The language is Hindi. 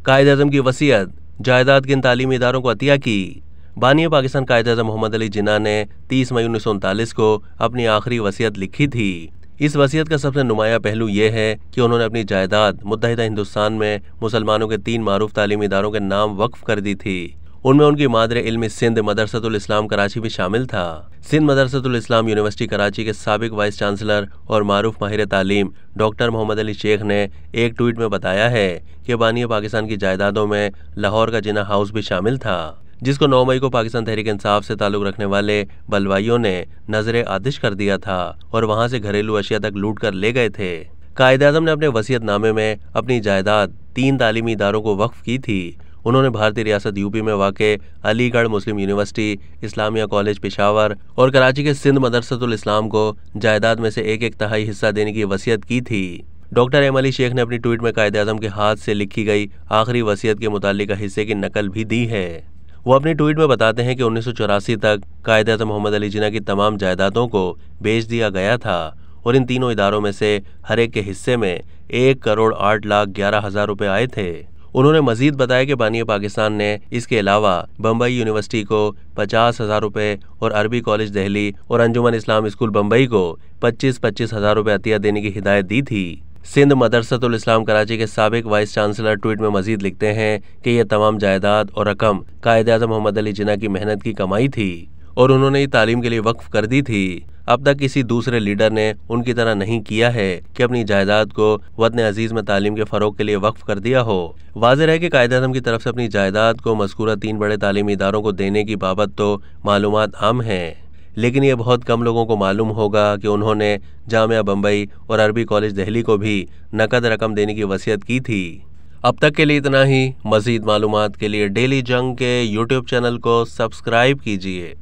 कायद-ए-आज़म की वसीयत, जायदाद किन तालीमी इदारों को अतिया की। बानी पाकिस्तान कायद-ए-आज़म मोहम्मद अली जिन्ना ने 30 मई 1939 को अपनी आखिरी वसीयत लिखी थी। इस वसीयत का सबसे नुमाया पहलू यह है कि उन्होंने अपनी जायदाद मुत्तहिदा हिंदुस्तान में मुसलमानों के 3 मारूफ तालीमी इदारों के नाम वक्फ कर दी थी। उनमें उनकी मादरे इल्म सिंध मदरसतुल इस्लाम कराची भी शामिल था। सिंध मदरसतुल इस्लाम यूनिवर्सिटी कराची के साबिक वाइस चांसलर और मारूफ माहिर तालीम डॉक्टर मोहम्मद अली शेख ने एक ट्वीट में बताया है कि बानी पाकिस्तान की जायदादों में लाहौर का जिन्ना हाउस भी शामिल था, जिसको 9 मई को पाकिस्तान तहरीक इंसाफ से ताल्लुक़ रखने वाले बलवाइयों ने नजरे आतिश कर दिया था और वहां से घरेलू अशिया तक लूट कर ले गए थे। कायद-ए-आज़म ने अपने वसीयतनामे में अपनी जायदाद 3 तालीमी इदारों को वक्फ की थी। उन्होंने भारतीय रियासत यूपी में वाक़े अलीगढ़ मुस्लिम यूनिवर्सिटी, इस्लामिया कॉलेज पेशावर और कराची के सिंध मदरसतुल इस्लाम को जायदाद में से 1-1 तिहाई हिस्सा देने की वसीयत की थी। डॉक्टर एम अली शेख ने अपनी ट्वीट में कायद-ए-आज़म के हाथ से लिखी गई आखिरी वसीयत के मुतालिका हिस्से की नकल भी दी है। वो अपनी ट्वीट में बताते हैं कि 1984 तक कायद-ए-आज़म मोहम्मद अली जिन्ना की तमाम जायदादों को बेच दिया गया था और इन तीनों इदारों में से हर एक के हिस्से में 1,08,11,000 रुपए आए थे। उन्होंने मजीद बताया कि बानी पाकिस्तान ने इसके अलावा बम्बई यूनिवर्सिटी को 50,000 रुपये और अरबी कॉलेज दिल्ली और अंजुमन इस्लाम स्कूल बम्बई को 25-25 हज़ार रुपये अतिया देने की हिदायत दी थी। सिंध मदरसतुल इस्लाम कराची के साबिक वाइस चांसलर ट्वीट में मजीद लिखते हैं कि यह तमाम जायदाद और रकम कायद-ए-आज़म मोहम्मद अली जिन्ना की मेहनत की कमाई थी और उन्होंने तालीम के लिए वक्फ कर दी थी। अब तक किसी दूसरे लीडर ने उनकी तरह नहीं किया है कि अपनी जायदाद को वतन अजीज में तालीम के फरोग के लिए वक्फ कर दिया हो। वाज़ेह है कि कायद-ए-आज़म की तरफ से अपनी जायदाद को मज़कूरा 3 बड़े तालीमी इदारों को देने की बाबत तो मालूमात आम हैं, लेकिन ये बहुत कम लोगों को मालूम होगा कि उन्होंने जामिया बम्बई और अरबी कॉलेज दिल्ली को भी नकद रकम देने की वसीयत की थी। अब तक के लिए इतना ही। मज़ीद मालूमात के लिए डेली जंग के यूट्यूब चैनल को सब्सक्राइब कीजिए।